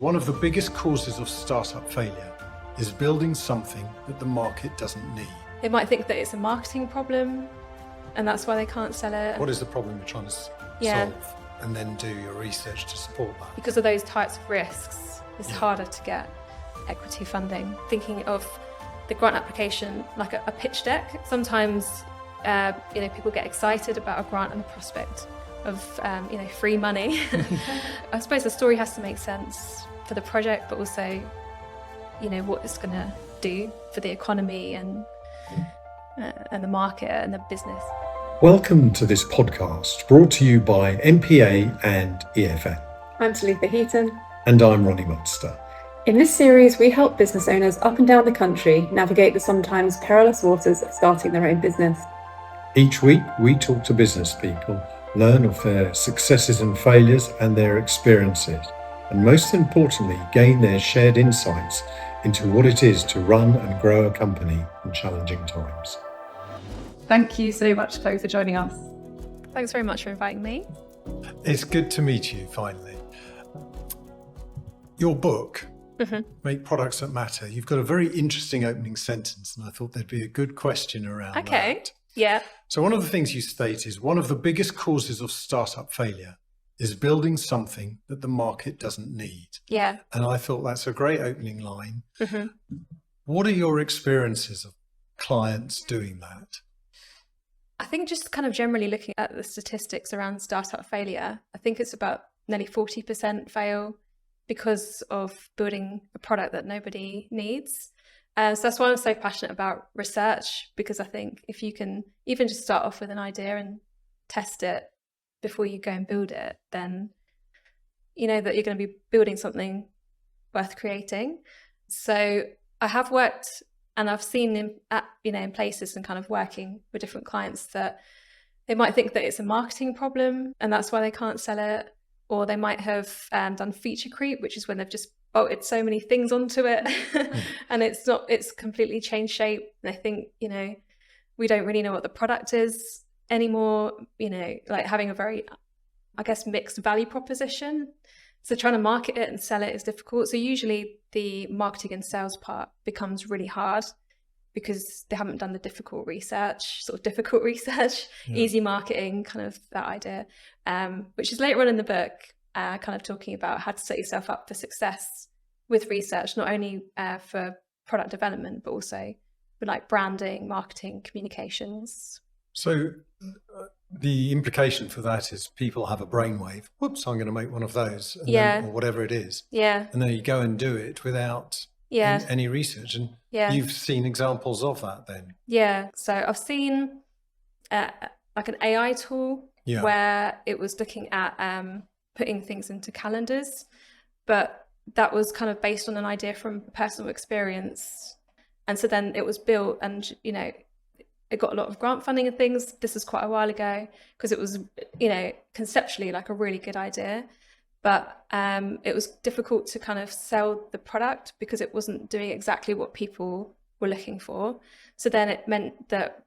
One of the biggest causes of startup failure is building something that the market doesn't need. They might think that it's a marketing problem and that's why they can't sell it. What is the problem you're trying to solve? And then do your research to support that. Because of those types of risks, it's harder to get equity funding. Thinking of the grant application like a pitch deck. Sometimes people get excited about a grant and the prospect of free money. I suppose the story has to make sense for the project, but also what it's going to do for the economy and the market and the business. Welcome to this podcast brought to you by MPA and EFN. I'm Talitha Heaton. And I'm Ronnie Munster. In this series, we help business owners up and down the country navigate the sometimes perilous waters of starting their own business. Each week, we talk to business people, learn of their successes and failures and their experiences, and most importantly, gain their shared insights into what it is to run and grow a company in challenging times. Thank you so much, Chloe, for joining us. Thanks very much for inviting me. It's good to meet you, finally. Your book, Make Products That Matter, you've got a very interesting opening sentence, and I thought there'd be a good question around that. Yeah. So one of the things you state is one of the biggest causes of startup failure is building something that the market doesn't need. Yeah. And I thought that's a great opening line. What are your experiences of clients doing that? I think just kind of generally looking at the statistics around startup failure, I think it's about nearly 40% fail because of building a product that nobody needs. So that's why I'm so passionate about research, because I think if you can even just start off with an idea and test it before you go and build it, then you know that you're going to be building something worth creating. So I have worked and I've seen in places and kind of working with different clients that they might think that it's a marketing problem and that's why they can't sell it. Or they might have done feature creep, which is when they've just bolted so many things onto it and it's completely changed shape. And I think, we don't really know what the product is anymore, like having a very, mixed value proposition. So trying to market it and sell it is difficult. So usually the marketing and sales part becomes really hard because they haven't done the difficult research, easy marketing, kind of that idea, which is later on in the book, kind of talking about how to set yourself up for success with research, not only for product development, but also with like branding, marketing, communications. So the implication for that is people have a brainwave. Whoops, I'm going to make one of those, or whatever it is. Yeah. And then you go and do it without any research. And you've seen examples of that then? Yeah. So I've seen like an AI tool where it was looking at putting things into calendars, but that was kind of based on an idea from personal experience. And so then it was built and, it got a lot of grant funding and things. This was quite a while ago because it was, conceptually like a really good idea, but it was difficult to kind of sell the product because it wasn't doing exactly what people were looking for. So then it meant that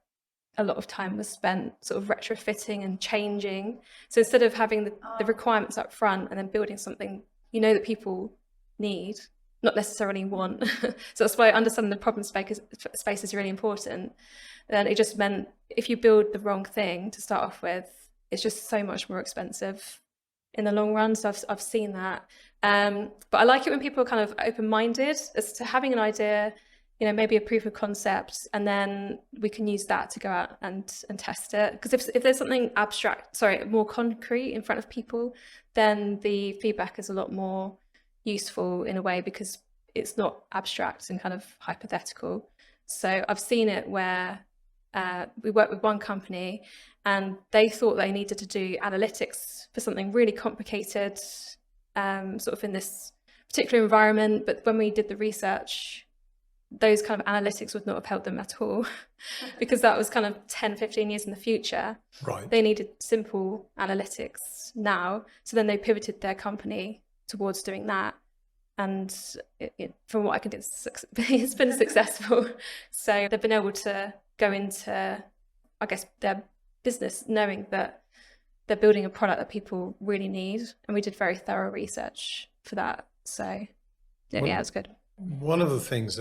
a lot of time was spent sort of retrofitting and changing. So instead of having the requirements up front and then building something, that people need, not necessarily want. So that's why understanding the problem space is really important. Then it just meant if you build the wrong thing to start off with, it's just so much more expensive in the long run. So I've seen that. But I like it when people are kind of open-minded as to having an idea, maybe a proof of concept, and then we can use that to go out and test it. Because if there's something more concrete in front of people, then the feedback is a lot more useful in a way because it's not abstract and kind of hypothetical. So I've seen it where we worked with one company and they thought they needed to do analytics for something really complicated, sort of in this particular environment. But when we did the research, those kind of analytics would not have helped them at all because that was kind of 10, 15 years in the future. Right. They needed simple analytics now. So then they pivoted their company towards doing that. And from what I can do, it's been successful. So they've been able to go into, their business knowing that they're building a product that people really need. And we did very thorough research for that So yeah, it's good. One of the things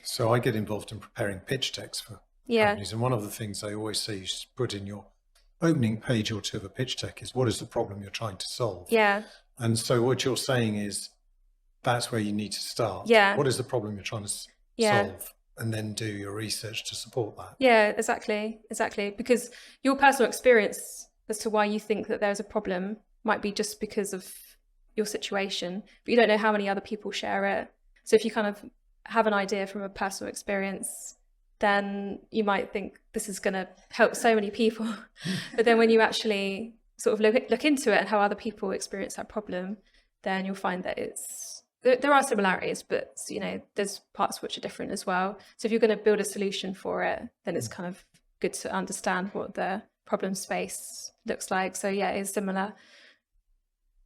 so I get involved in preparing pitch decks for companies, and one of the things I always say you should put in your opening page or two of a pitch deck is, what is the problem you're trying to solve? Yeah. And so what you're saying is that's where you need to start. Yeah. What is the problem you're trying to solve? And then do your research to support that. Yeah, exactly. Because your personal experience as to why you think that there's a problem might be just because of your situation, but you don't know how many other people share it. So if you kind of have an idea from a personal experience, then you might think this is going to help so many people. But then when you actually sort of look into it and how other people experience that problem, then you'll find that there are similarities, but there's parts which are different as well. So if you're going to build a solution for it, then it's kind of good to understand what the problem space looks like. So yeah, it's similar.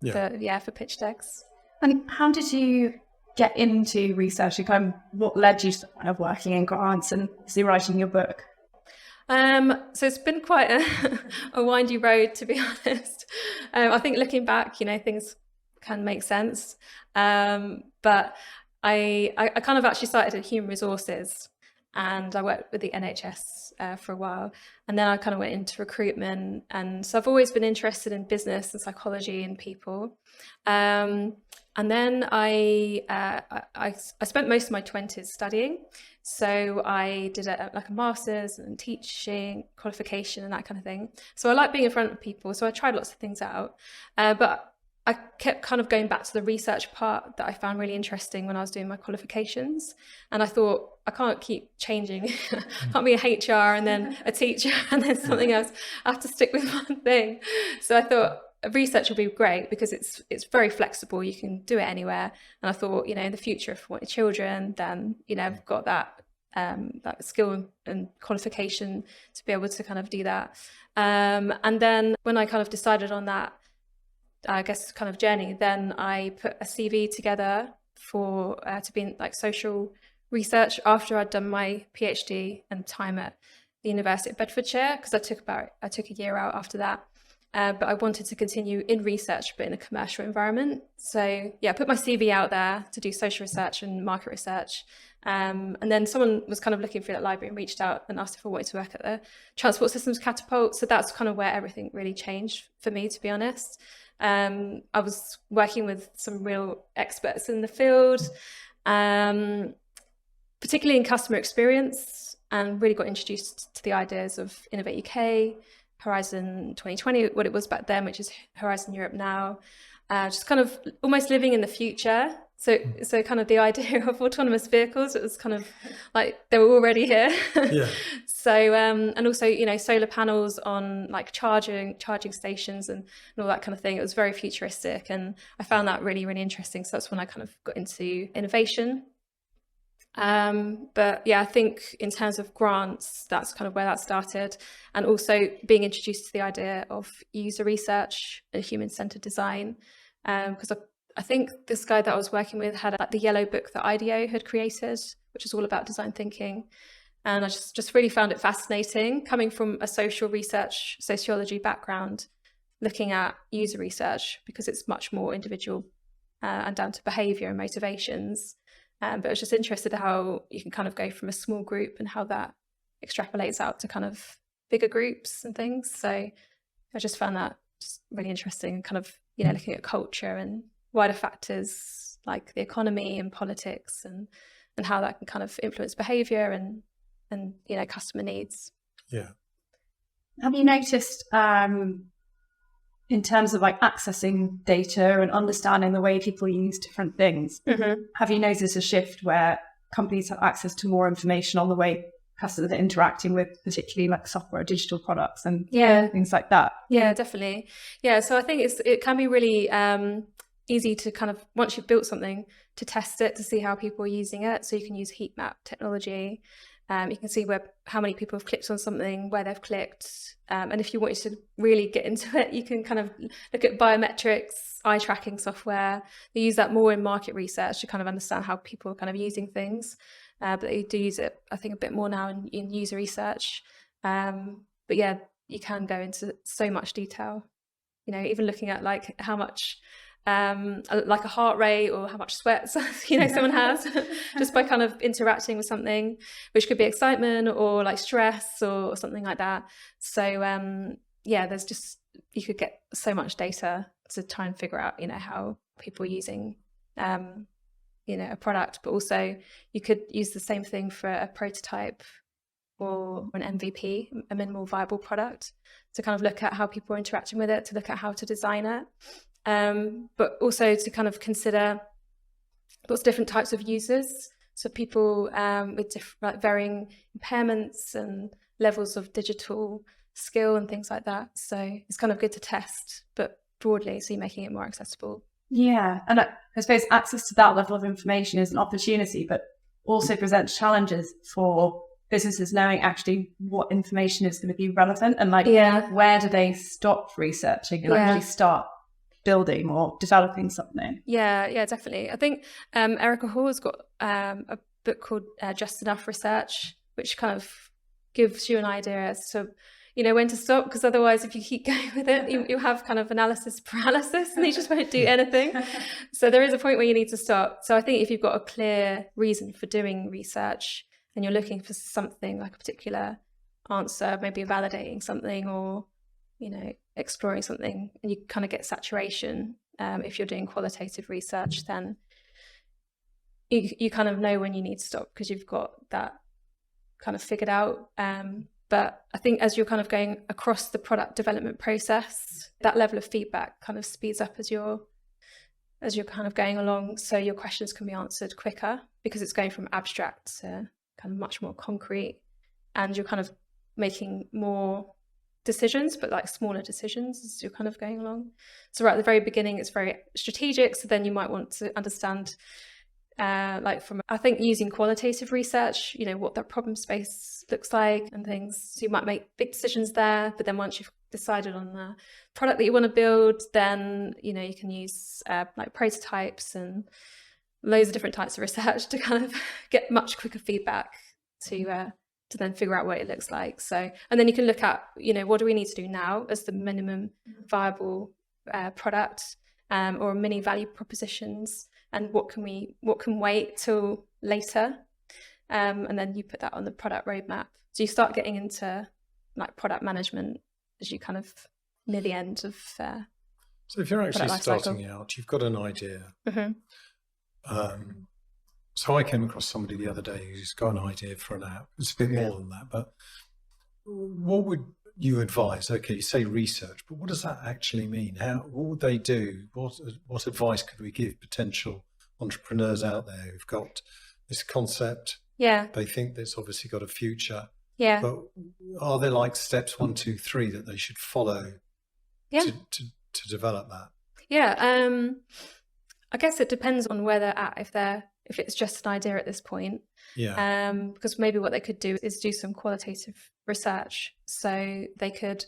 For pitch decks. And how did you get into research? What led you to kind of working in grants and writing your book? So it's been quite a windy road, to be honest. I think looking back, things can make sense. But I kind of actually started at human resources, and I worked with the NHS for a while, and then I kind of went into recruitment. And so I've always been interested in business and psychology and people. And then I spent most of my 20s studying. So I did a master's and teaching qualification and that kind of thing. So I like being in front of people. So I tried lots of things out, but I kept kind of going back to the research part that I found really interesting when I was doing my qualifications. And I thought, I can't keep changing. I can't be a HR and then a teacher and then something else. I have to stick with one thing. So I thought research will be great because it's very flexible. You can do it anywhere. And I thought, in the future, if I wanted children, then, I've got that skill and qualification to be able to kind of do that. And then when I kind of decided on that, I guess, kind of journey, then I put a CV together for to be in social research after I'd done my PhD and time at the University of Bedfordshire, because I took a year out after that. But I wanted to continue in research, but in a commercial environment. So yeah, I put my CV out there to do social research and market research. And then someone was kind of looking through that library and reached out and asked if I wanted to work at the Transport Systems Catapult. So that's kind of where everything really changed for me, to be honest. I was working with some real experts in the field, particularly in customer experience, and really got introduced to the ideas of Innovate UK, Horizon 2020, what it was back then, which is Horizon Europe now, just kind of almost living in the future. So kind of the idea of autonomous vehicles, it was kind of like they were already here. Yeah. So and also solar panels on charging stations and all that kind of thing. It was very futuristic, and I found that really, really interesting. So that's when I kind of got into innovation. But yeah, I think in terms of grants, that's kind of where that started, and also being introduced to the idea of user research and human-centered design, because I think this guy that I was working with had the yellow book that IDEO had created, which is all about design thinking. And I just really found it fascinating, coming from a social research, sociology background, looking at user research, because it's much more individual and down to behavior and motivations. But I was just interested in how you can kind of go from a small group and how that extrapolates out to kind of bigger groups and things. So I just found that just really interesting, kind of, looking at culture and wider factors like the economy and politics and how that can kind of influence behavior and customer needs. Yeah. Have you noticed in terms of accessing data and understanding the way people use different things, have you noticed a shift where companies have access to more information on the way customers are interacting with particularly software or digital products and things like that? Yeah, definitely. Yeah, so I think it can be really easy to kind of, once you've built something, to test it, to see how people are using it. So you can use heat map technology. You can see how many people have clicked on something, where they've clicked. And if you wanted to really get into it, you can kind of look at biometrics, eye tracking software. They use that more in market research to kind of understand how people are kind of using things. But they do use it, I think, a bit more now in user research. But yeah, you can go into so much detail, even looking at how much like a heart rate or how much sweat someone has just by kind of interacting with something, which could be excitement or like stress or something like that. So there's just, you could get so much data to try and figure out how people are using a product, but also you could use the same thing for a prototype or an MVP, a minimal viable product, to kind of look at how people are interacting with it, to look at how to design it. But also to kind of consider lots of different types of users. So people with varying impairments and levels of digital skill and things like that. So it's kind of good to test, but broadly, so you're making it more accessible. Yeah, and I suppose access to that level of information is an opportunity, but also presents challenges for businesses knowing actually what information is going to be relevant and where do they stop researching and actually start building or developing something. Yeah, definitely. I think Erica Hall's got a book called Just Enough Research, which kind of gives you an idea as to when to stop, because otherwise if you keep going with it, you have kind of analysis paralysis and you just won't do anything. So there is a point where you need to stop. So I think if you've got a clear reason for doing research and you're looking for something like a particular answer, maybe validating something or exploring something, and you kind of get saturation, if you're doing qualitative research, then you kind of know when you need to stop because you've got that kind of figured out. But I think as you're kind of going across the product development process, that level of feedback kind of speeds up as you're kind of going along, so your questions can be answered quicker because it's going from abstract to kind of much more concrete, and you're kind of making more decisions, but like smaller decisions as you're kind of going along. So right at the very beginning, it's very strategic. So then you might want to understand, I think using qualitative research, what that problem space looks like and things. So you might make big decisions there, but then once you've decided on the product that you want to build, then, you can use like prototypes and loads of different types of research to kind of get much quicker feedback to then figure out what it looks like. So, and then you can look at, what do we need to do now as the minimum viable product, or mini value propositions, and what can wait till later, and then you put that on the product roadmap. So you start getting into like product management as you kind of near the end of. So if you're actually starting out, you've got an idea. Mm-hmm. So I came across somebody the other day who's got an idea for an app. It's a bit more than that, but what would you advise? Okay, you say research, but what does that actually mean? What would they do? What advice could we give potential entrepreneurs out there who've got this concept? Yeah. They think that's obviously got a future. Yeah. But are there like steps 1, 2, 3 that they should follow to develop that? Yeah. I guess it depends on where they're at, if it's just an idea at this point. Yeah. Because maybe what they could do is do some qualitative research. So they could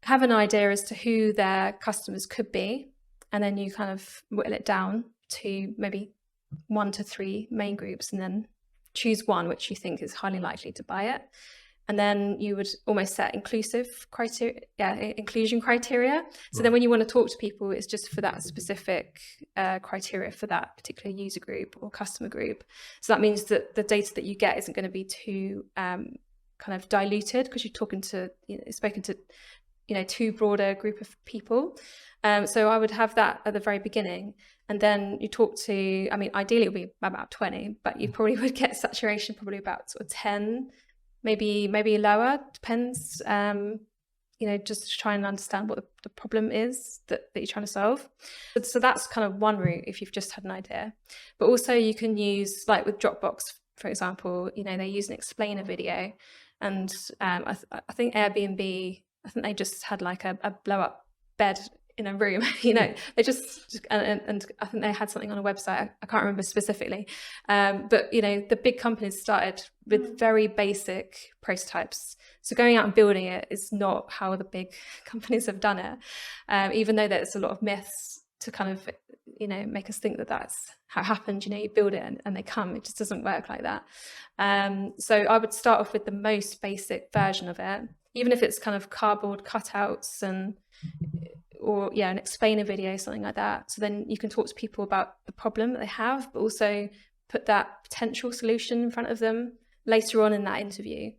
have an idea as to who their customers could be, and then you kind of whittle it down to maybe 1 to 3 main groups, and then choose one which you think is highly likely to buy it. And then you would almost set inclusion criteria. So then when you want to talk to people, it's just for that specific criteria for that particular user group or customer group. So that means that the data that you get isn't going to be too kind of diluted, because you're talking to, spoken to, too broader group of people. So I would have that at the very beginning. And then you talk to, ideally it would be about 20, but you probably would get saturation probably about sort of 10, maybe lower, depends, just to try and understand what the problem is that you're trying to solve. So that's kind of one route if you've just had an idea. But also you can use, like with Dropbox, for example, they use an explainer video. And I think Airbnb, I think they just had like a blow up bed in a room, they just, and I think they had something on a website. I can't remember specifically. But, the big companies started with very basic prototypes. So going out and building it is not how the big companies have done it. Even though there's a lot of myths to kind of, make us think that that's how it happened. You build it and they come. It just doesn't work like that. So I would start off with the most basic version of it, even if it's kind of cardboard cutouts and or an explainer video, something like that. So then you can talk to people about the problem that they have, but also put that potential solution in front of them later on in that interview.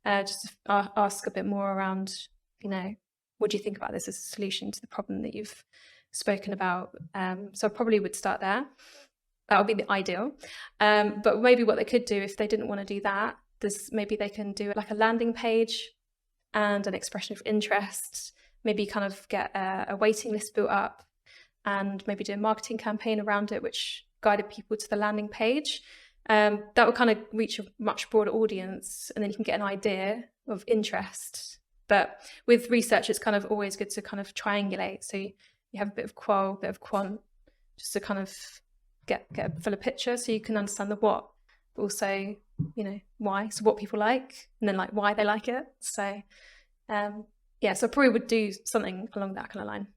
Just ask a bit more around, what do you think about this as a solution to the problem that you've spoken about? So I probably would start there. That would be the ideal. But maybe what they could do if they didn't want to do that, maybe they can do like a landing page and an expression of interest, maybe kind of get a waiting list built up, and maybe do a marketing campaign around it, which guided people to the landing page. That would kind of reach a much broader audience, and then you can get an idea of interest. But with research, it's kind of always good to kind of triangulate. So you have a bit of qual, a bit of quant, just to kind of get a fuller picture, so you can understand the what, but also, why. So what people like, and then like why they like it. So so I probably would do something along that kind of line.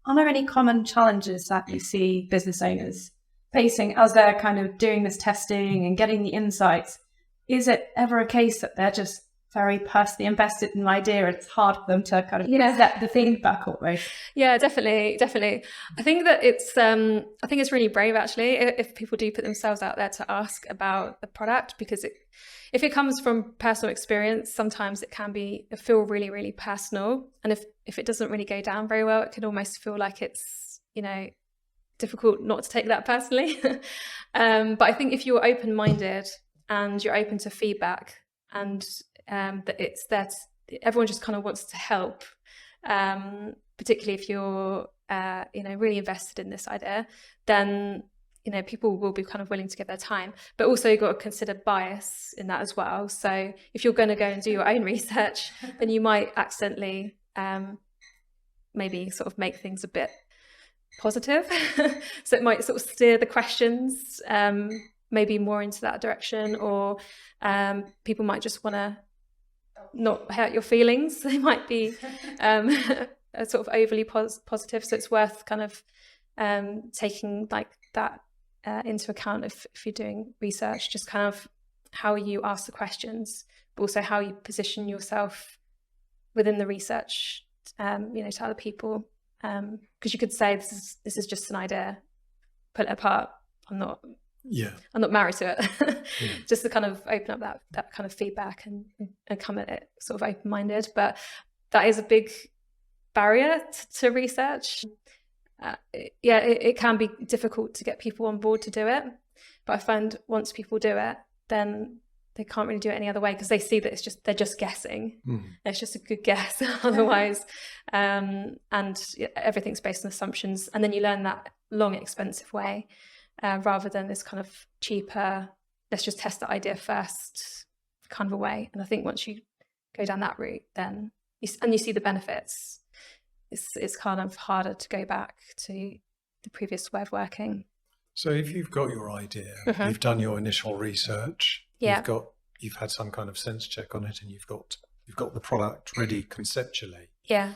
Are there any common challenges that you see business owners facing as they're kind of doing this testing and getting the insights? Is it ever a case that they're just very personally invested in an idea and it's hard for them to kind of set the feedback almost? Yeah, definitely. I think that it's really brave, actually, if people do put themselves out there to ask about the product, because if it comes from personal experience, sometimes it can feel really, really personal. And if it doesn't really go down very well, it can almost feel like it's, difficult not to take that personally. But I think if you're open-minded and you're open to feedback, and that it's that everyone just kind of wants to help, particularly if you're really invested in this idea, then people will be kind of willing to give their time. But also you've got to consider bias in that as well. So if you're going to go and do your own research, then you might accidentally maybe sort of make things a bit positive. So it might sort of steer the questions maybe more into that direction, or people might just want to not hurt your feelings. They might be sort of overly positive. So it's worth kind of taking like that into account if you're doing research, just kind of how you ask the questions, but also how you position yourself within the research, to other people. Because you could say this is just an idea, pull it apart. I'm not married to it. Just to kind of open up that kind of feedback and come at it sort of open-minded. But that is a big barrier to research. It can be difficult to get people on board to do it. But I find once people do it, then they can't really do it any other way, because they see that they're just guessing. It's just a good guess otherwise. And everything's based on assumptions. And then you learn that long, expensive way, rather than this kind of cheaper, let's just test the idea first kind of a way. And I think once you go down that route, then you see the benefits, it's kind of harder to go back to the previous way of working. So if you've got your idea, you've done your initial research, you've had some kind of sense check on it, and you've got the product ready conceptually. Yeah.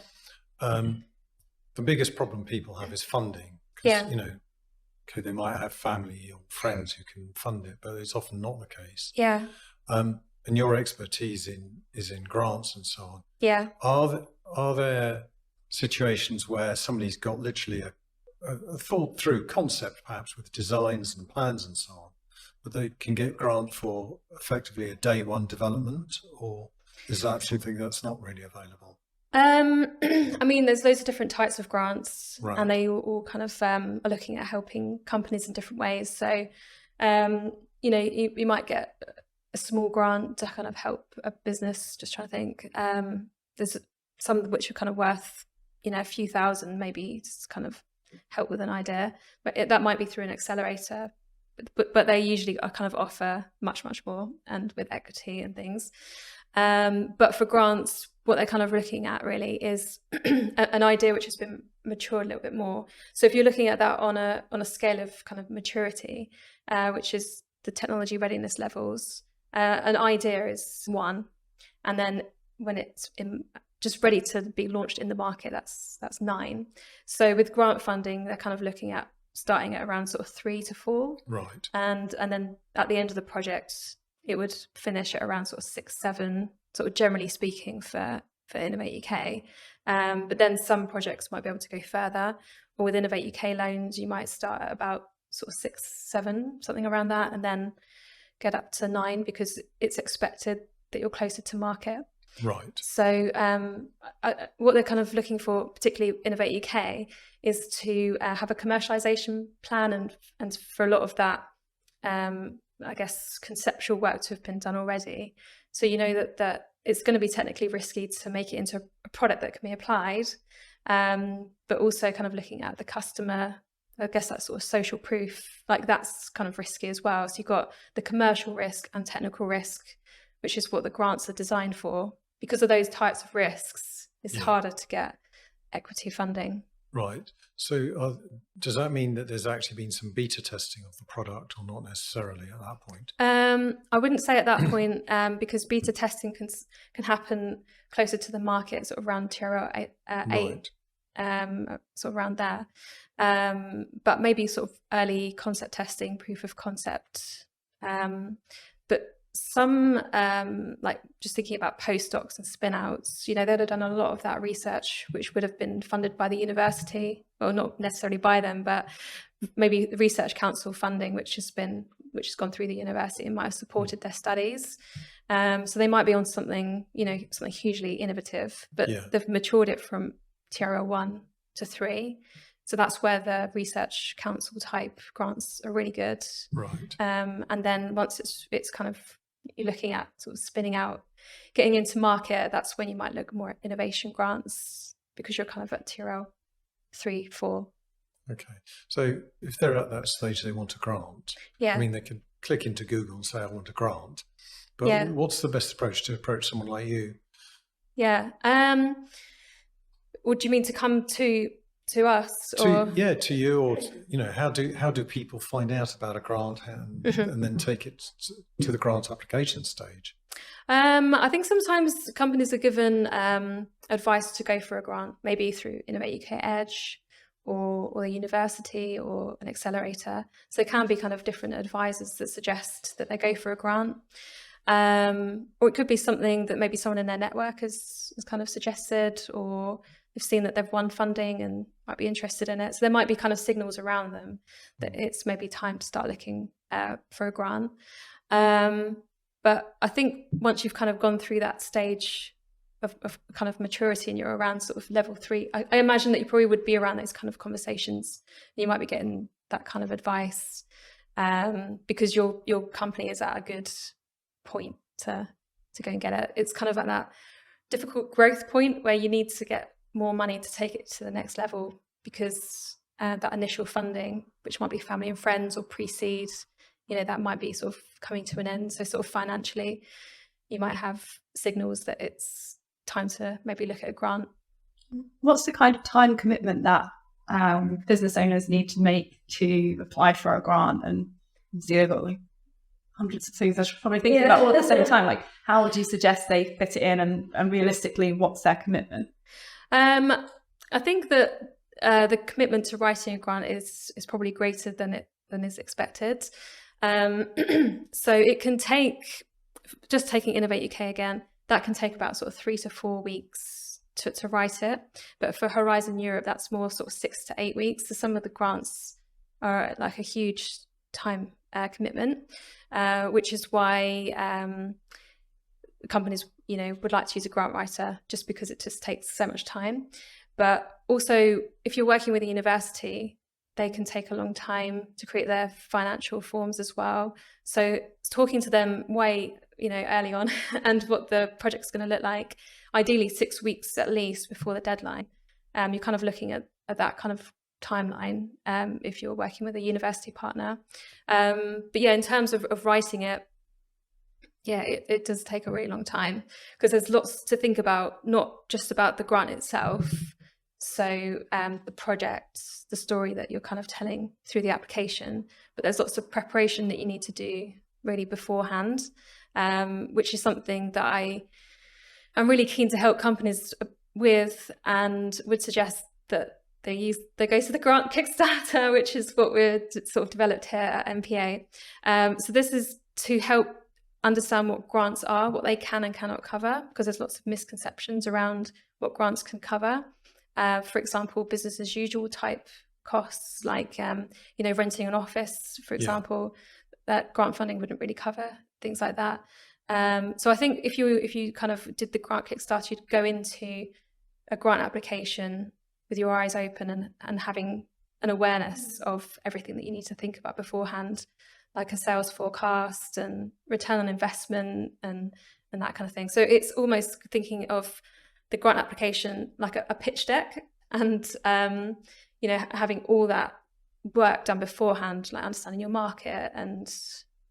The biggest problem people have is funding. They might have family or friends who can fund it, but it's often not the case. Yeah. And your expertise is in grants and so on. Yeah. Are there situations where somebody's got literally a thought through concept, perhaps with designs and plans and so on, but they can get grant for effectively a day one development, or is that something that's not really available? I mean, there's loads of different types of grants, right, and they all kind of are looking at helping companies in different ways. So, you might get a small grant to kind of help a business, just trying to think. There's some which are kind of worth, a few thousand, maybe, just kind of help with an idea. But that might be through an accelerator. But they usually kind of offer much, much more, and with equity and things. But for grants, what they're kind of looking at really is an idea which has been matured a little bit more. So if you're looking at that on a scale of kind of maturity, which is the technology readiness levels, an idea is 1, and then when it's just ready to be launched in the market, that's 9. So with grant funding, they're kind of looking at starting at around sort of 3 to 4, right, and then at the end of the project, it would finish at around sort of 6, 7, sort of generally speaking for Innovate UK. But then some projects might be able to go further, or with Innovate UK loans, you might start at about sort of 6, 7, something around that, and then get up to 9 because it's expected that you're closer to market. Right. So what they're kind of looking for, particularly Innovate UK, is to have a commercialization plan, and for a lot of that, I guess, conceptual work to have been done already. So you know that it's going to be technically risky to make it into a product that can be applied, but also kind of looking at the customer, I guess that sort of social proof, like that's kind of risky as well. So you've got the commercial risk and technical risk, which is what the grants are designed for. Because of those types of risks, it's harder to get equity funding. Right. So does that mean that there's actually been some beta testing of the product, or not necessarily at that point? I wouldn't say at that point, because beta testing can happen closer to the market, sort of around TRL 8, Right. sort of around there. But maybe sort of early concept testing, proof of concept. But some, like just thinking about postdocs and spin outs, you know, they'd have done a lot of that research, which would have been funded by the university, or not necessarily by them, but maybe the Research Council funding, which has gone through the university and might have supported their studies. So they might be on something, you know, something hugely innovative, but they've matured it from TRL 1 to 3. So that's where the Research Council type grants are really good. Right. And then once it's kind of, you're looking at sort of spinning out, getting into market, that's when you might look more at innovation grants, because you're kind of at TRL 3, 4. Okay. So if they're at that stage, they want a grant. Yeah. I mean, they can click into Google and say, I want a grant. But what's the best approach to approach someone like you? Yeah. What do you mean, to come to us, or to you, or you know, how do people find out about a grant and then take it to the grant application stage? I think sometimes companies are given advice to go for a grant, maybe through Innovate UK Edge or the university or an accelerator. So it can be kind of different advisors that suggest that they go for a grant. Or it could be something that maybe someone in their network has kind of suggested, or they've seen that they've won funding and might be interested in it. So there might be kind of signals around them that it's maybe time to start looking for a grant. But I think once you've kind of gone through that stage of kind of maturity and you're around sort of level 3, I imagine that you probably would be around those kind of conversations. You might be getting that kind of advice because your company is at a good point to go and get it. It's kind of at that difficult growth point where you need to get more money to take it to the next level, because that initial funding, which might be family and friends or pre-seed, you know, that might be sort of coming to an end. So sort of financially, you might have signals that it's time to maybe look at a grant. What's the kind of time commitment that business owners need to make to apply for a grant? And you've got like hundreds of things I should probably think about all at the same time. Like, how would you suggest they fit it in, and realistically, what's their commitment? I think that the commitment to writing a grant is probably greater than is expected. So it can take, just taking Innovate UK again, that can take about sort of 3 to 4 weeks to write it. But for Horizon Europe, that's more sort of 6 to 8 weeks. So some of the grants are like a huge time commitment, which is why companies, you know, would like to use a grant writer, just because it just takes so much time. But also, if you're working with a university, they can take a long time to create their financial forms as well. So talking to them way, you know, early on and what the project's going to look like, ideally 6 weeks at least before the deadline. You're kind of looking at that kind of timeline if you're working with a university partner. But yeah, in terms of writing it, yeah, it does take a really long time, because there's lots to think about, not just about the grant itself. So the project, the story that you're kind of telling through the application, but there's lots of preparation that you need to do really beforehand, which is something that I'm really keen to help companies with, and would suggest that they go to the grant Kickstarter, which is what we're sort of developed here at MPA. So this is to help understand what grants are, what they can and cannot cover, because there's lots of misconceptions around what grants can cover. For example, business as usual type costs, like renting an office, for example, that grant funding wouldn't really cover, things like that. So I think if you kind of did the grant Kickstarter, you'd go into a grant application with your eyes open and having an awareness of everything that you need to think about beforehand, like a sales forecast and return on investment and that kind of thing. So it's almost thinking of the grant application like a pitch deck, and having all that work done beforehand, like understanding your market and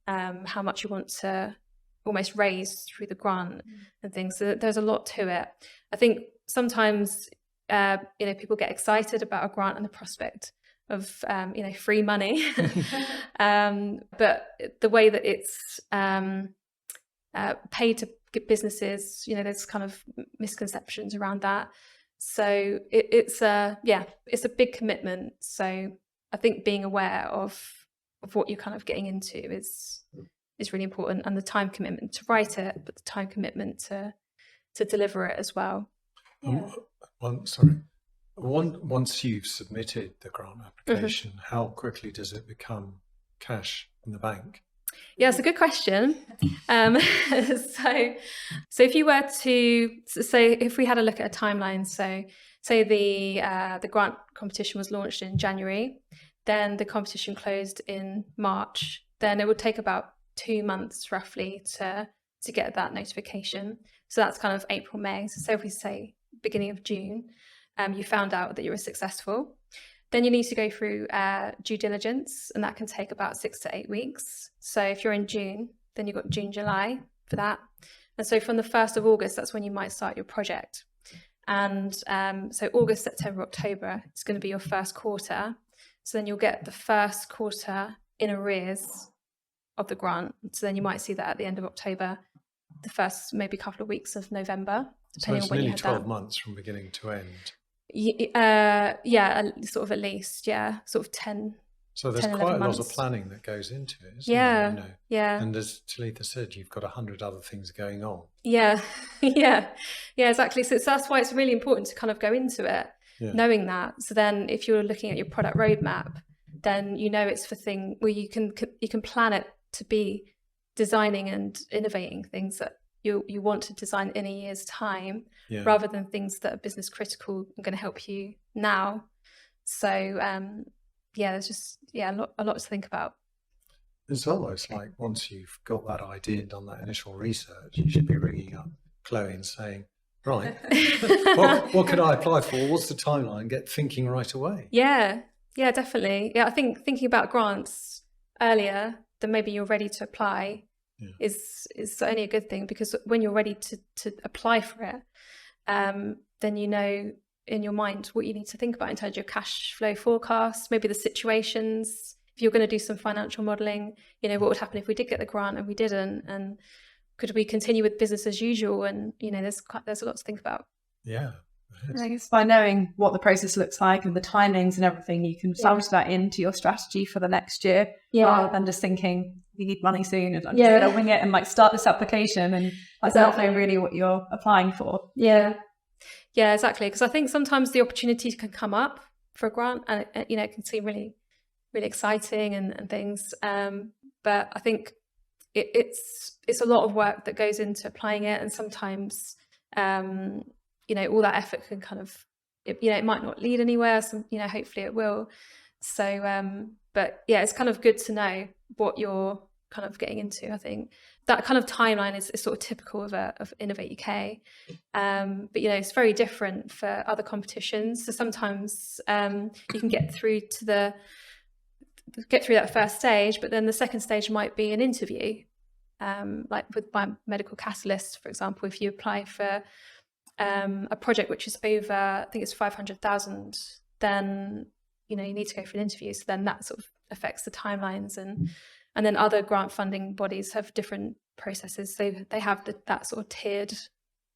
how much you want to almost raise through the grant and things. So there's a lot to it. I think sometimes people get excited about a grant and the prospect of free money, but the way that it's paid to businesses, there's kind of misconceptions around that. So it's a big commitment. So I think being aware of what you're kind of getting into is really important, and the time commitment to write it, but the time commitment to deliver it as well. Once you've submitted the grant application, how quickly does it become cash in the bank? Yeah, it's a good question. So if you were to say, if we had a look at a timeline, so say the grant competition was launched in January, then the competition closed in March, then it would take about 2 months roughly to get that notification. So that's kind of April, May. So if we say beginning of June, you found out that you were successful, then you need to go through due diligence, and that can take about 6 to 8 weeks. So if you're in June, then you've got June, July for that. And so from the 1st of August, that's when you might start your project. And so August, September, October, it's going to be your first quarter. So then you'll get the first quarter in arrears of the grant. So then you might see that at the end of October, the first maybe couple of weeks of November, depending on when you had that. So it's nearly 12 months from beginning to end. Sort of at least, sort of 10. So there's 10, quite a lot months. of planning that goes into it, isn't there? Yeah. And as Talitha said, you've got 100 other things going on. Yeah, exactly. So that's why it's really important to kind of go into it knowing that. So then if you're looking at your product roadmap, then it's for thing where you can plan it to be designing and innovating things that you want to design in a year's time, rather than things that are business critical and going to help you now. So there's just a lot to think about. It's almost like once you've got that idea and done that initial research, you should be ringing up Chloe and saying, right, what can I apply for? What's the timeline? Get thinking right away. Yeah, definitely. Yeah, I think thinking about grants earlier than maybe you're ready to apply is only a good thing, because when you're ready to apply for it, then in your mind what you need to think about in terms of your cash flow forecast, maybe the situations. If you're going to do some financial modelling, what would happen if we did get the grant and we didn't, and could we continue with business as usual? And there's a lot to think about. Yeah. I guess by knowing what the process looks like and the timings and everything, you can factor that into your strategy for the next year, rather than just thinking you need money soon and I'm just going to wing it and start this application and not know really what you're applying for. Yeah, exactly. Because I think sometimes the opportunities can come up for a grant, and it can seem really, really exciting and things. But I think it's a lot of work that goes into applying it, and sometimes all that effort can kind of it might not lead anywhere. So hopefully it will. So but it's kind of good to know what you're kind of getting into. I think that kind of timeline is sort of typical of Innovate UK, but it's very different for other competitions. So sometimes you can get through that first stage, but then the second stage might be an interview, like with Biomedical Catalyst, for example. If you apply for a project which is over, I think it's 500,000, then you need to go for an interview. So then that sort of affects the timelines, and then other grant funding bodies have different processes. So they have that sort of tiered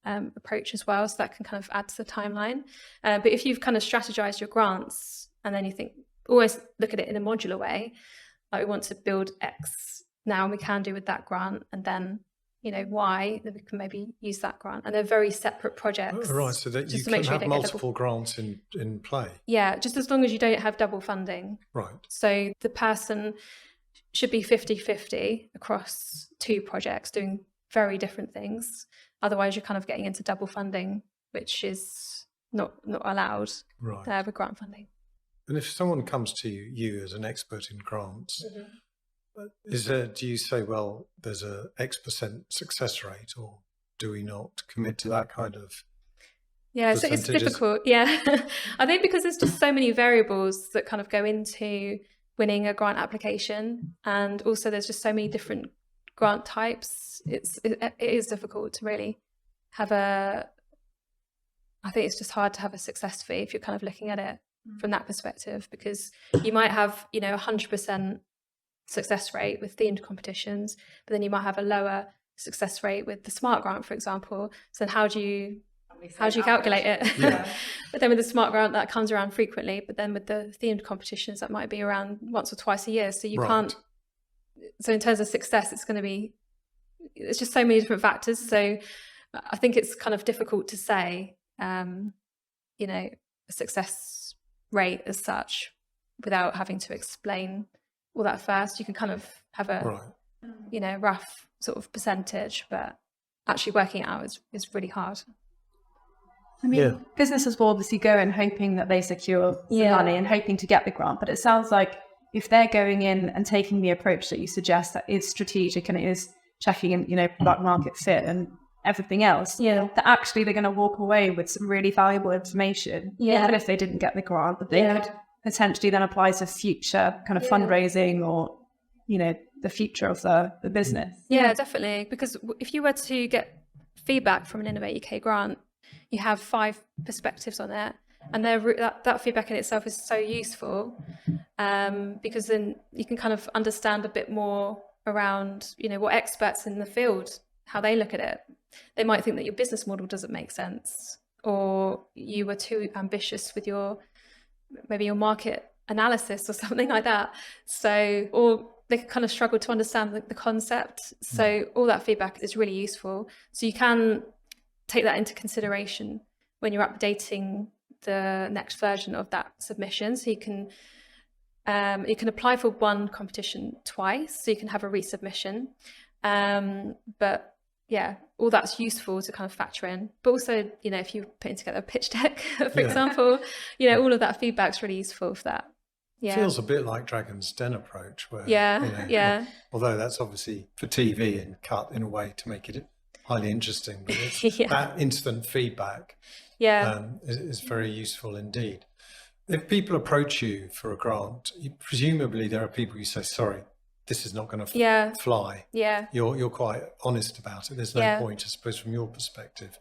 approach as well. So that can kind of add to the timeline. But if you've kind of strategized your grants, and then you think, always look at it in a modular way, like we want to build X now, and we can do with that grant, and then why, then we can maybe use that grant. And they're very separate projects. Right, so that you can have multiple grants in play. Yeah, just as long as you don't have double funding. Right. So the person should be 50-50 across 2 projects doing very different things. Otherwise, you're kind of getting into double funding, which is not allowed with grant funding. And if someone comes to you as an expert in grants, do you say, well, there's a X% success rate, or do we not commit to that kind of? Yeah, so it's difficult. Yeah, I think because there's just so many variables that kind of go into winning a grant application, and also there's just so many different grant types. It is difficult to really have I think it's just hard to have a success fee if you're kind of looking at it from that perspective, because you might have 100% success rate with themed competitions, but then you might have a lower success rate with the SMART grant, for example. So then how do you calculate it? Yeah. But then with the SMART grant, that comes around frequently, but then with the themed competitions, that might be around once or twice a year. So you can't. So in terms of success, it's just so many different factors. So I think it's kind of difficult to say, a success rate as such without having to explain all that first. You can kind of have a rough sort of percentage, but actually working it out is really hard. I mean, businesses will obviously go in hoping that they secure the money and hoping to get the grant, but it sounds like if they're going in and taking the approach that you suggest, that is strategic and it is checking in, product market fit and everything else, that actually they're going to walk away with some really valuable information, even if they didn't get the grant, that they could potentially then apply to future kind of fundraising or, the future of the business. Yeah, definitely. Because if you were to get feedback from an Innovate UK grant, you have 5 perspectives on it. And that feedback in itself is so useful, because then you can kind of understand a bit more around, what experts in the field, how they look at it. They might think that your business model doesn't make sense, or you were too ambitious with maybe your market analysis or something like that. So, or they kind of struggle to understand the concept. So all that feedback is really useful. So you can take that into consideration when you're updating the next version of that submission. So you can apply for one competition twice, so you can have a resubmission. But yeah, all that's useful to kind of factor in. But also, if you're putting together a pitch deck, for example, all of that feedback's really useful for that. Yeah. Feels a bit like Dragon's Den approach, where although that's obviously for TV and cut in a way to make it highly interesting, but it's that instant feedback is very useful indeed. If people approach you for a grant, presumably there are people you say, sorry, this is not going to fly. Yeah. You're quite honest about it. There's no point, I suppose, from your perspective,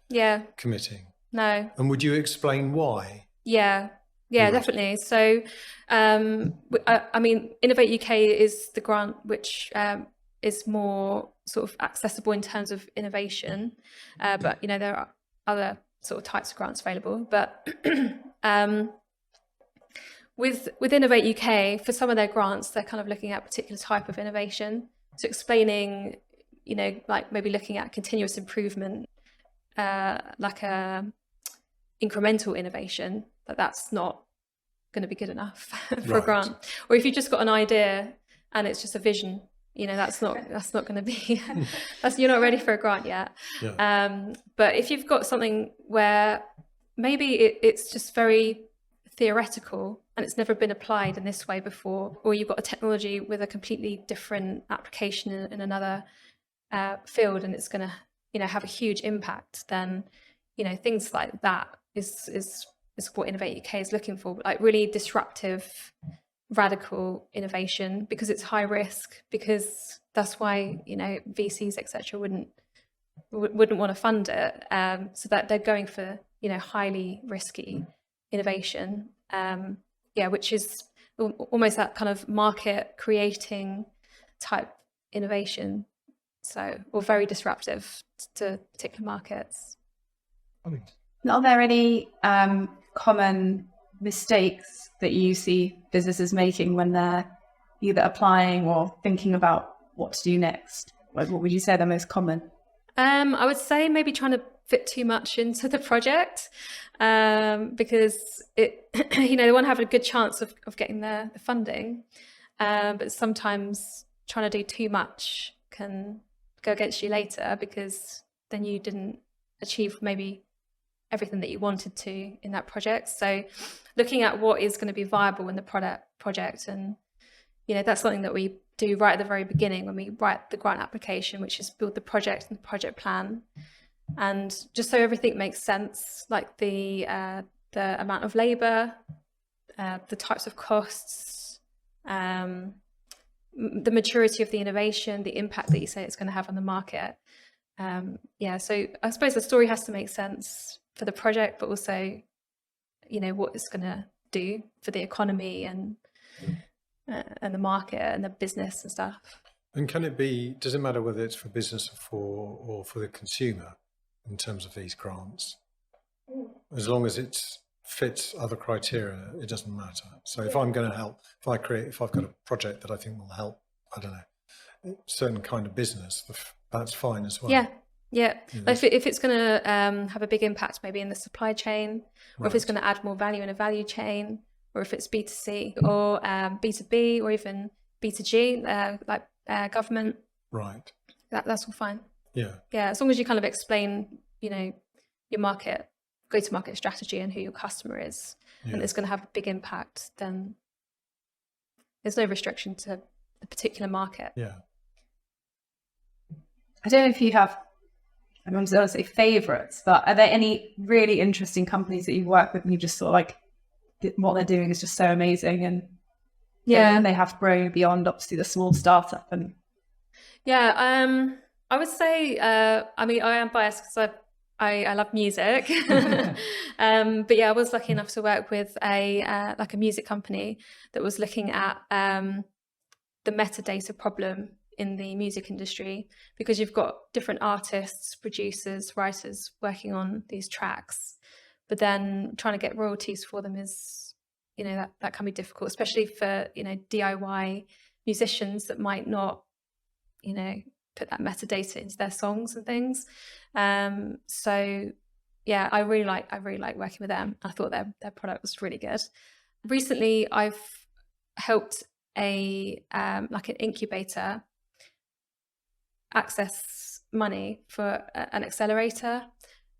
committing. No. And would you explain why? Yeah, definitely. So, I mean, Innovate UK is the grant which is more sort of accessible in terms of innovation, but there are other sort of types of grants available. But with Innovate UK, for some of their grants, they're kind of looking at a particular type of innovation. So explaining, like maybe looking at continuous improvement, like a incremental innovation, that's not going to be good enough for a grant. Or if you've just got an idea and it's just a vision, that's not going to be you're not ready for a grant yet. But if you've got something where maybe it's just very theoretical and it's never been applied in this way before, or you've got a technology with a completely different application in another field, and it's going to have a huge impact, then things like that is what Innovate UK is looking for, like really disruptive, radical innovation, because it's high risk, because that's why VCs etc. wouldn't want to fund it, so that they're going for highly risky innovation, which is almost that kind of market creating type innovation, or very disruptive to particular markets. Are there any common mistakes that you see businesses making when they're either applying or thinking about what to do next? Like, what would you say are the most common? I would say maybe trying to fit too much into the project, because it, they want to have a good chance of getting the funding, but sometimes trying to do too much can go against you later, because then you didn't achieve maybe everything that you wanted to in that project. So looking at what is going to be viable in the project, and that's something that we do right at the very beginning when we write the grant application, which is build the project and the project plan, and just so everything makes sense, like the amount of labor, the types of costs, the maturity of the innovation, the impact that you say it's going to have on the market. So I suppose the story has to make sense for the project, but also, what it's going to do for the economy and the market and the business and stuff. And does it matter whether it's for business or for the consumer in terms of these grants? As long as it fits other criteria, it doesn't matter. So if I'm going to help, if I've got a project that I think will help, I don't know, a certain kind of business, that's fine as well. Yeah. If it's going to have a big impact maybe in the supply chain, or if it's going to add more value in a value chain, or if it's B2C or B2B or even B2G, like government. Right. That's all fine. Yeah. As long as you kind of explain, your go-to-market strategy and who your customer is, and it's going to have a big impact, then there's no restriction to the particular market. Yeah. I don't know if you have, I'm going to say favorites, but are there any really interesting companies that you work with and you just sort of like, what they're doing is just so amazing, and they have grown beyond obviously the small startup? And I would say I am biased because I love music. But I was lucky enough to work with a music company that was looking at the metadata problem in the music industry, because you've got different artists, producers, writers working on these tracks, but then trying to get royalties for them is, that can be difficult, especially for, DIY musicians that might not, put that metadata into their songs and things. I really like working with them. I thought their product was really good. Recently, I've helped an incubator access money for an accelerator.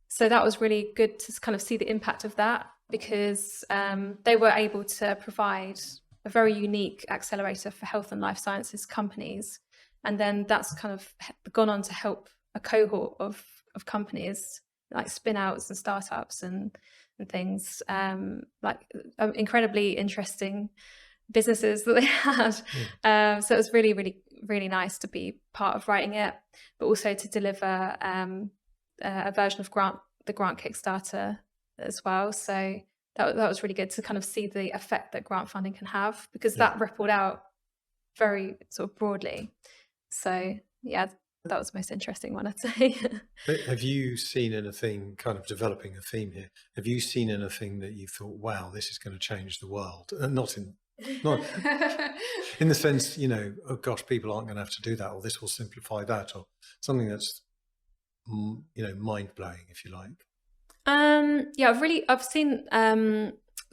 So that was really good to kind of see the impact of that, because they were able to provide a very unique accelerator for health and life sciences companies. And then that's kind of gone on to help a cohort of companies, like spin outs and startups and things, incredibly interesting businesses that they had. So it was really, really, really nice to be part of writing it, but also to deliver a version of the grant Kickstarter as well. So that was really good to kind of see the effect that grant funding can have, because that rippled out very sort of broadly. So that was the most interesting one, I'd say. Have you seen anything, kind of developing a theme here, have you seen anything that you thought, wow, this is going to change the world? Not in the sense, oh gosh, people aren't going to have to do that, or this will simplify that, or something that's, mind-blowing, if you like. I've seen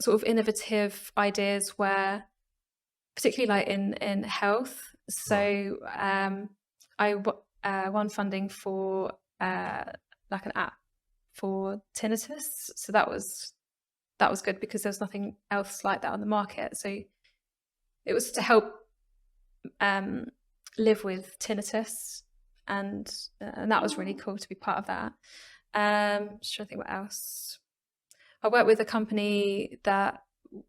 sort of innovative ideas where, particularly like in health. So I won funding for like an app for tinnitus. So that was good, because there's nothing else like that on the market. So it was to help live with tinnitus, and that was really cool to be part of that. Just trying to think what else. I worked with a company that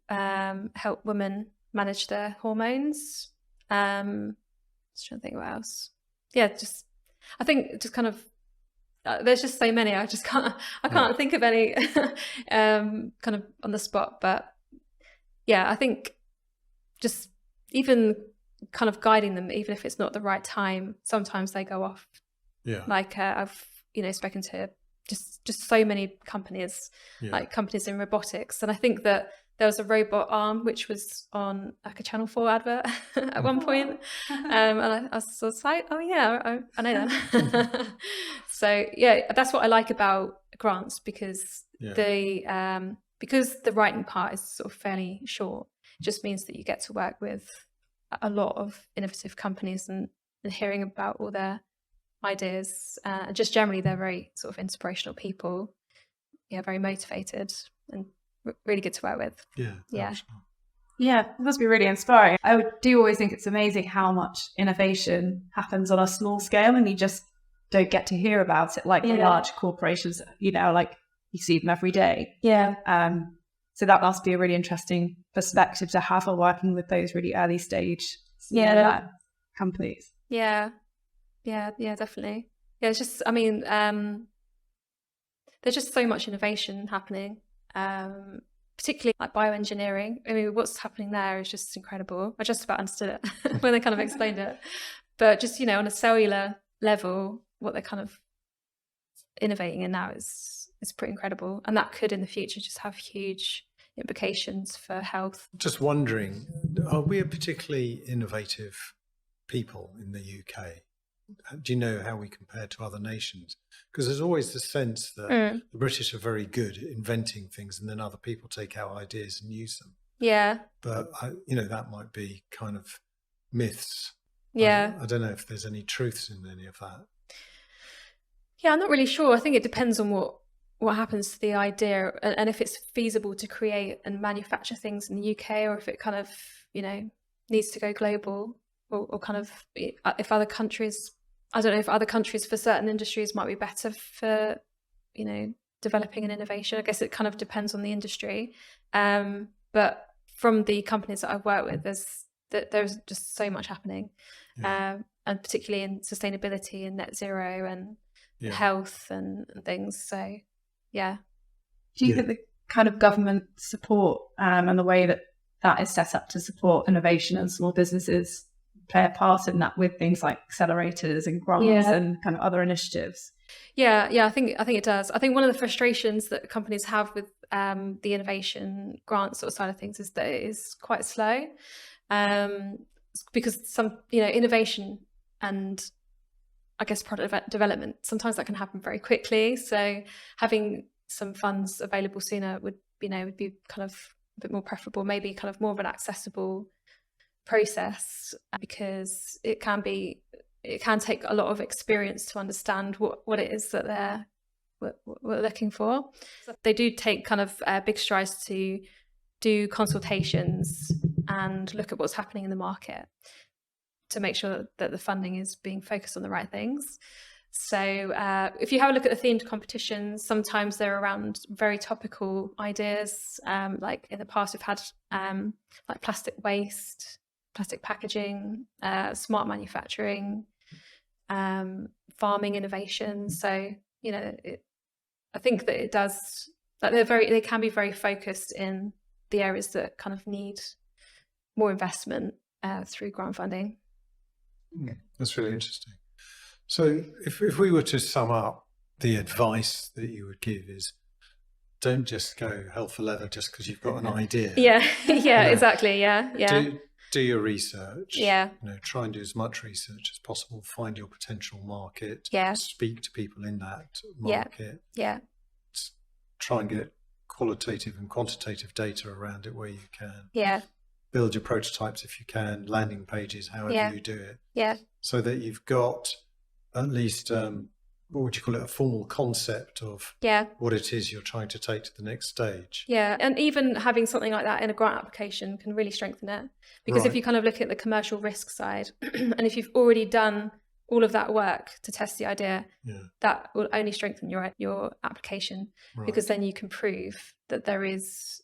helped women manage their hormones. Just trying to think what else. I think just kind of there's just so many. I can't think of any kind of on the spot. But I think just even kind of guiding them, even if it's not the right time, sometimes they go off. Like I've spoken to just so many companies, like companies in robotics, and I think that there was a robot arm which was on like a Channel 4 advert at one point. And I was like, oh yeah, I know that. So yeah, that's what I like about grants, because because the writing part is sort of fairly short. It just means that you get to work with a lot of innovative companies and hearing about all their ideas. Just generally, they're very sort of inspirational people. Yeah, very motivated and really good to work with. Yeah. Yeah, it must be really inspiring. I do always think it's amazing how much innovation happens on a small scale, and you just don't get to hear about it like the large corporations, like you see them every day. Yeah. So that must be a really interesting perspective to have on working with those really early stage companies. Yeah, definitely. Yeah, it's just, I mean, there's just so much innovation happening, particularly like bioengineering. I mean, what's happening there is just incredible. I just about understood it when they kind of explained it. But just, on a cellular level, what they're kind of innovating in now is pretty incredible. And that could in the future just have huge implications for health. Just wondering, are we a particularly innovative people in the UK? Do you know how we compare to other nations? Because there's always the sense that the British are very good at inventing things, and then other people take our ideas and use them. Yeah. But, that might be kind of myths. Yeah. I don't know if there's any truths in any of that. Yeah, I'm not really sure. I think it depends on what happens to the idea, and if it's feasible to create and manufacture things in the UK, or if it kind of, needs to go global, or kind of if other countries, I don't know if other countries for certain industries might be better for, developing an innovation. I guess it kind of depends on the industry. But from the companies that I've worked with, there's just so much happening, and particularly in sustainability and net zero and health and things. So, yeah. Do you think the kind of government support and the way that is set up to support innovation and small businesses play a part in that, with things like accelerators and grants and kind of other initiatives? Yeah, I think it does. I think one of the frustrations that companies have with the innovation grant sort of side of things is that it is quite slow, because some innovation and I guess product development, sometimes that can happen very quickly. So having some funds available sooner would be kind of a bit more preferable, maybe kind of more of an accessible process, because it can take a lot of experience to understand what it is that we're looking for. So they do take kind of big strides to do consultations and look at what's happening in the market to make sure that the funding is being focused on the right things. So if you have a look at the themed competitions, sometimes they're around very topical ideas. Like in the past, we've had like plastic waste, plastic packaging, smart manufacturing, farming innovation. So, I think that it does, like they can be very focused in the areas that kind of need more investment through grant funding. That's really interesting. So if we were to sum up, the advice that you would give is, don't just go hell for leather just because you've got an idea. Exactly. Do your research. Try and do as much research as possible. Find your potential market. Speak to people in that market. Try and get qualitative and quantitative data around it where you can. Build your prototypes if you can, landing pages, however you do it. So that you've got at least, what would you call it, a formal concept of what it is you're trying to take to the next stage. And even having something like that in a grant application can really strengthen it. Because if you kind of look at the commercial risk side, and if you've already done all of that work to test the idea, that will only strengthen your application, because then you can prove that there is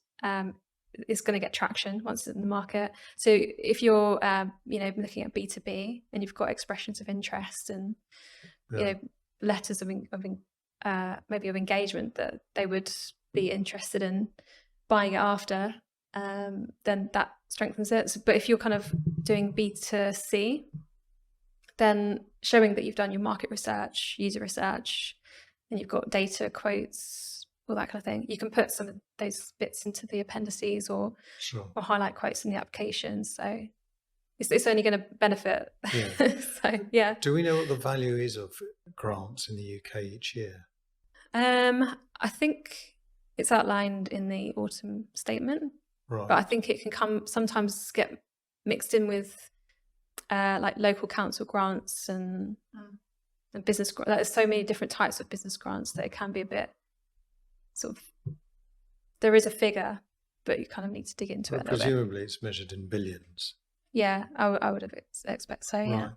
it's going to get traction once it's in the market. So if you're looking at B2B and you've got expressions of interest and letters of maybe of engagement that they would be interested in buying it after, then that strengthens it. But if you're kind of doing B2C, then showing that you've done your market research, user research, and you've got data, quotes, all that kind of thing. You can put some of those bits into the appendices or highlight quotes in the application. So it's only going to benefit. Yeah. So, yeah. Do we know what the value is of grants in the UK each year? I think it's outlined in the autumn statement, but I think it can sometimes get mixed in with like local council grants and business grants. There's so many different types of business grants that it can be a bit sort of, there is a figure, but you kind of need to dig into it a little bit. Presumably it's measured in billions. Yeah, I would expect so, yeah. Right.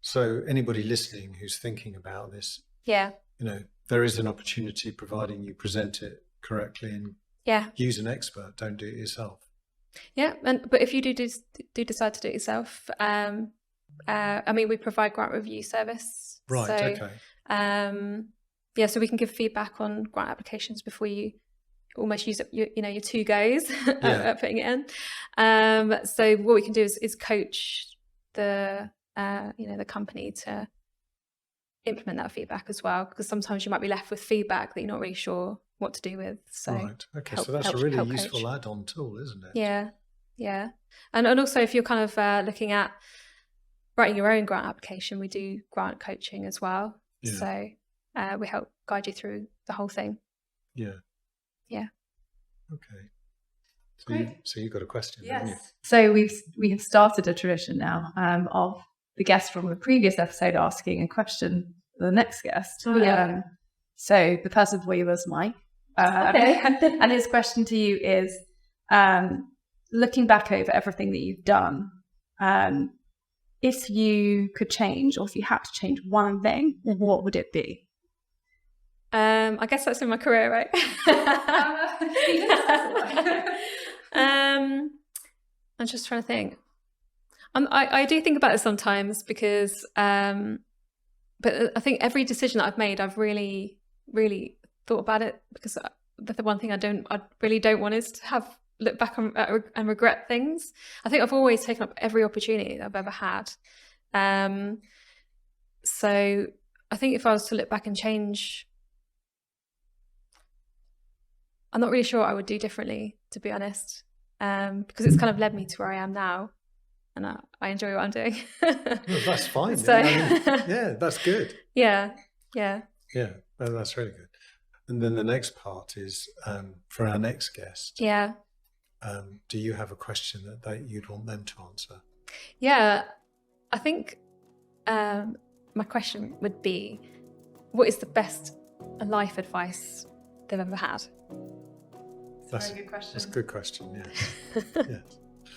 So anybody listening who's thinking about this, yeah, there is an opportunity, providing you present it correctly and use an expert, don't do it yourself. Yeah, but if you do decide to do it yourself, I mean, we provide grant review service. Right, so, okay. So we can give feedback on grant applications before you almost use up your 2 goes at putting it in. So what we can do is coach the the company to implement that feedback as well, because sometimes you might be left with feedback that you're not really sure what to do with. So right, okay, so that's a really useful add-on tool, isn't it? Yeah, and also if you're kind of looking at writing your own grant application, we do grant coaching as well. So we help guide you through the whole thing. Yeah. Okay. So you've got a question, haven't you? So we have started a tradition now of the guest from the previous episode asking a question to the next guest. So the person for you was Mike. And his question to you is, looking back over everything that you've done, if you could change, or if you had to change one thing, what would it be? I guess that's in my career, right? I'm just trying to think. I do think about it sometimes because, but I think every decision that I've made, I've really, really thought about it, because the one thing I really don't want is to look back and regret things. I think I've always taken up every opportunity that I've ever had. So I think if I was to look back and change, I'm not really sure what I would do differently, to be honest, because it's kind of led me to where I am now, and I enjoy what I'm doing. Well, that's fine. So, that's good. Yeah, that's really good. And then the next part is for our next guest. Yeah. Do you have a question that you'd want them to answer? Yeah, I think my question would be, what is the best life advice they've ever had? That's a very good question. That's a good question, yeah.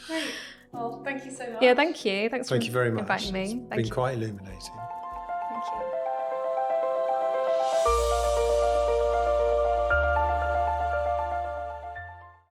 Great. Well, thank you so much. Yeah, thank you. Thank you very much. Inviting me. It's been quite illuminating.